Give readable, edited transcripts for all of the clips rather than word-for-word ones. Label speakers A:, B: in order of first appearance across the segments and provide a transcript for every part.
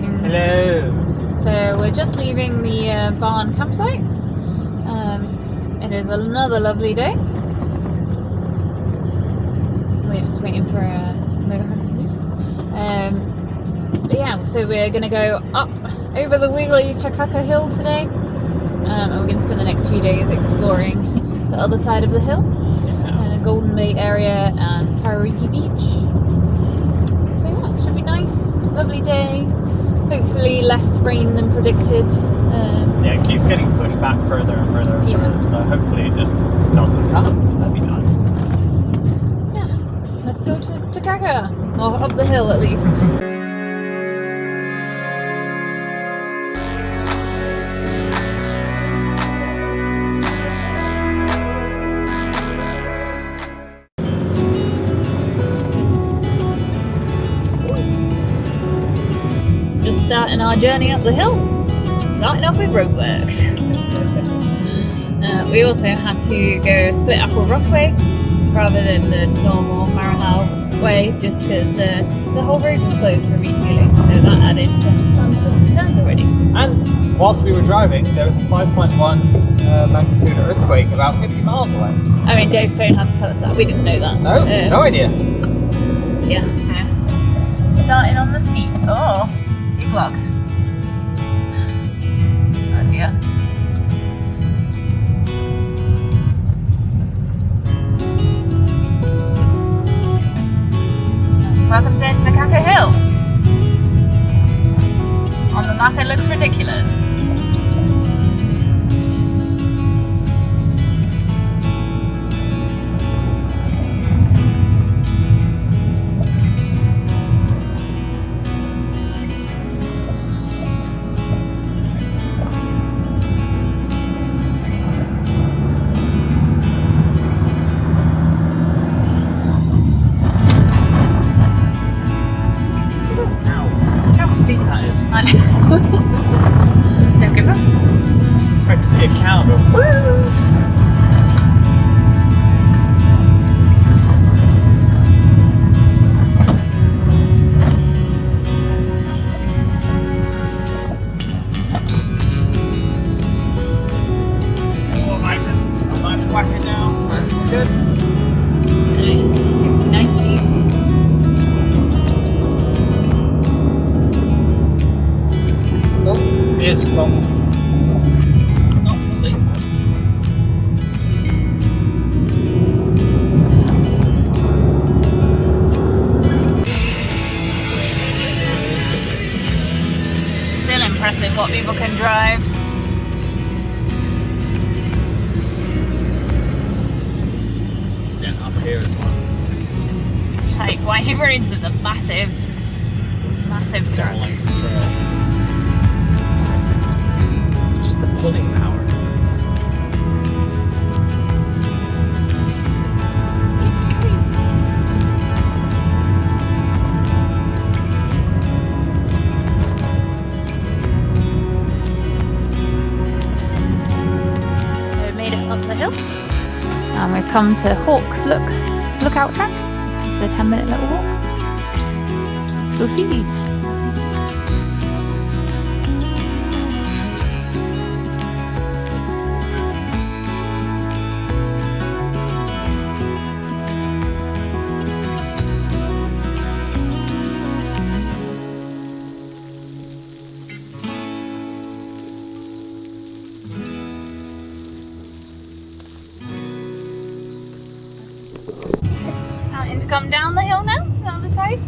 A: afternoon.
B: Hello.
A: So we're just leaving the barn campsite. It is another lovely day. We're just waiting for a motorhome to move. But yeah, so we're going to go up over the wiggly Takaka Hill today. And we're going to spend the next few days exploring the other side of the hill. Golden Bay area and Tairiki Beach. So yeah, it should be nice, lovely day. Hopefully less rain than predicted.
B: Yeah, it keeps getting pushed back further and further and further, so hopefully it just doesn't come. That'd be nice.
A: Yeah, let's go to Takaka, or up the hill at least. Starting our journey up the hill, starting off with roadworks. We also had to go Split Apple Rough Way rather than the normal Marahau way, just because the whole road was closed for resealing, so that added some twists and turns already.
B: And whilst we were driving, there was a 5.1 magnitude earthquake about 50 miles away.
A: I mean, Dave's phone had to tell us that. We didn't know that.
B: No, no idea.
A: Yeah, so starting on the steep. Oh, big log. Oh dear. Welcome to Takaka Hill. On the map it looks ridiculous.
B: Steep that is.
A: I know. Don't give up.
B: Just expect to see a cow go woo! Oh, I'm going to whack it now. We're good.
A: It's nice views.
B: Oh, it is locked. Not fully.
A: Still impressive what people can drive.
B: Yeah, up here as well.
A: Like winding roads with a massive truck.
B: Trail. Just the pulling power.
A: So we made it up the hill. And we've come to Hawk's Lookout Track. It's a 10-minute little walk. We'll see. Starting to come down the hill now, the other side.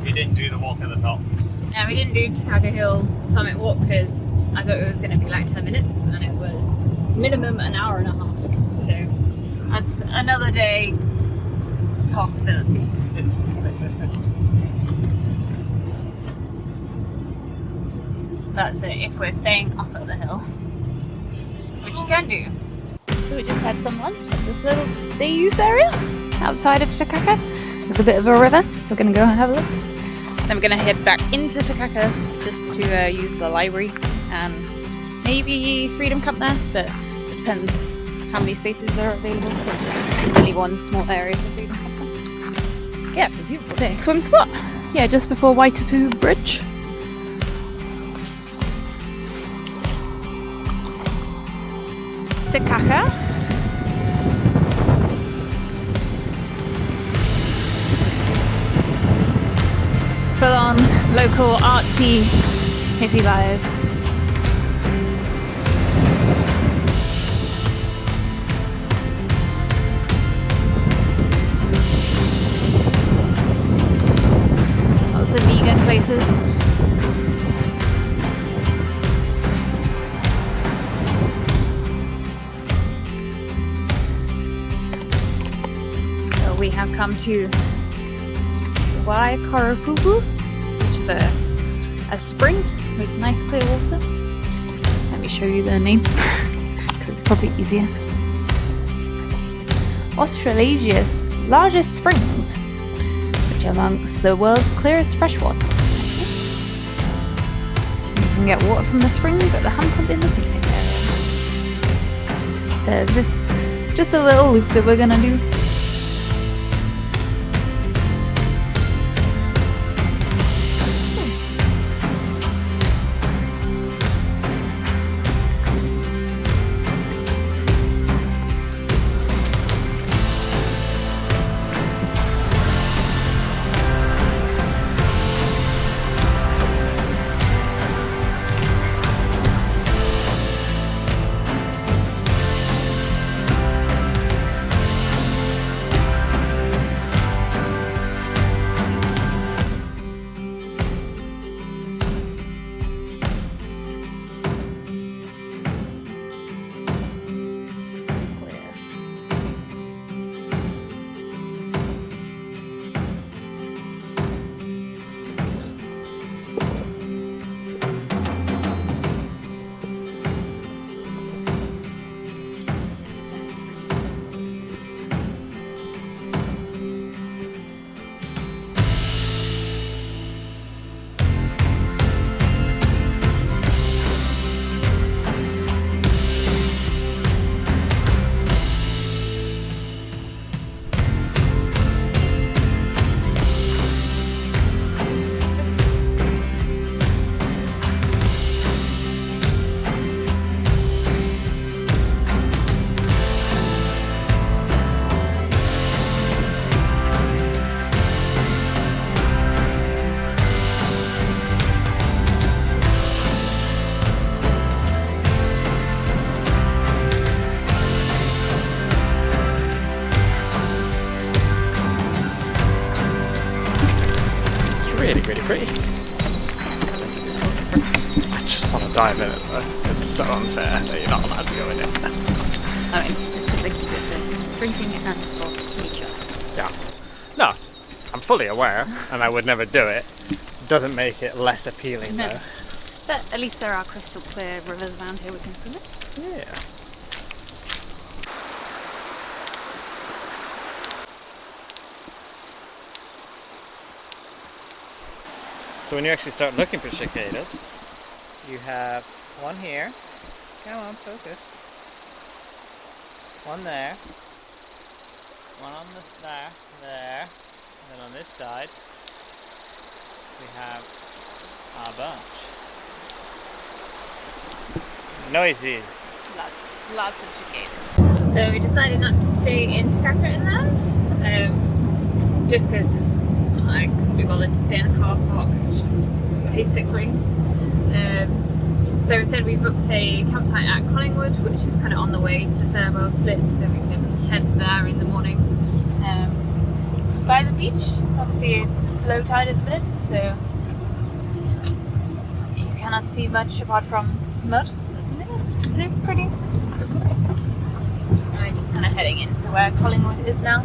B: We didn't do the walk at the top.
A: No, we didn't do Takaka Hill Summit Walk because I thought it was going to be like 10 minutes and it was minimum an hour and a half. So that's another day possibility. That's it if we're staying up at the hill, which you can do. So we just had some lunch at this little day use area outside of Takaka. There's a bit of a river, so we're going to go and have a look. Then we're going to head back into Takaka just to use the library and maybe Freedom Camp there, but it depends how many spaces are available. There's only one small area for Freedom Camp there. Yeah, it's a beautiful day. Swim spot. yeah, just before Waitapu Bridge. Takaka. Full on local artsy hippie vibe. Lots of vegan places. So we have come to Waikarapupu, which is a spring with nice clear water. Let me show you the name because it's probably easier. Australasia's largest springs, which are amongst the world's clearest freshwater. You can get water from the spring, but the hump is in the picnic area. There's just a little loop that we're gonna do.
B: Really pretty. I just want to dive in it though. It's so unfair that you're not allowed to go in it.
A: I mean, because they keep it for drinking and for nature.
B: Yeah. No, I'm fully aware, and I would never do it. Doesn't make it less appealing
A: No.
B: though.
A: But at least there are crystal clear rivers around here we can swim in.
B: Yeah. So when you actually start looking for cicadas, you have one here. Come on, focus. One there. One on this there. And then on this side, we have a bunch. Noisy.
A: Lots of cicadas. So we decided not to stay in Takaka inland, just because I couldn't be bothered to stay in a car park, basically. So instead we booked a campsite at Collingwood, which is kind of on the way to Farewell Split, so we can head there in the morning. Just by the beach. Obviously it's low tide at the minute, so you cannot see much apart from mud at the minute, but it's pretty. And we're just kind of heading into where Collingwood is now.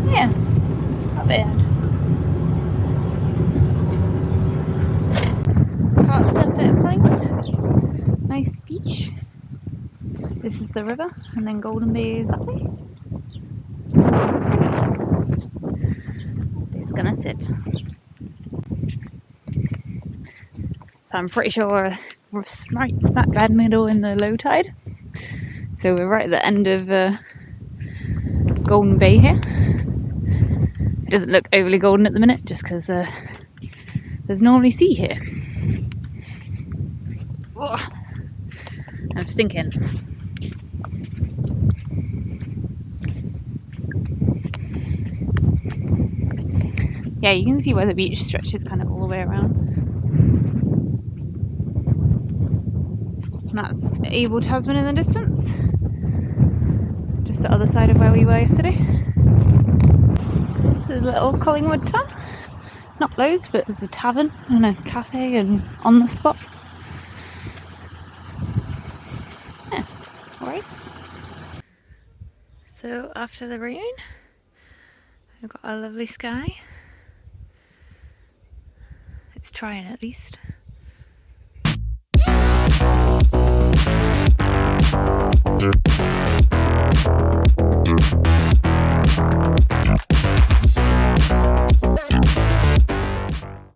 A: Yeah, not bad. Park centre at Collingwood. Nice beach. This is the river, and then Golden Bay is that way. It's gonna sit. So I'm pretty sure we're right smack bad middle in the low tide. So we're right at the end of Golden Bay here. It doesn't look overly golden at the minute just because there's normally sea here. Ugh. I'm stinking. Yeah, you can see where the beach stretches kind of all the way around. And that's Abel Tasman in the distance. Just the other side of where we were yesterday. This is a little Collingwood town. Not loads, but there's a tavern and a cafe and on the spot. Yeah, alright. So after the rain, we've got a lovely sky. It's trying at least.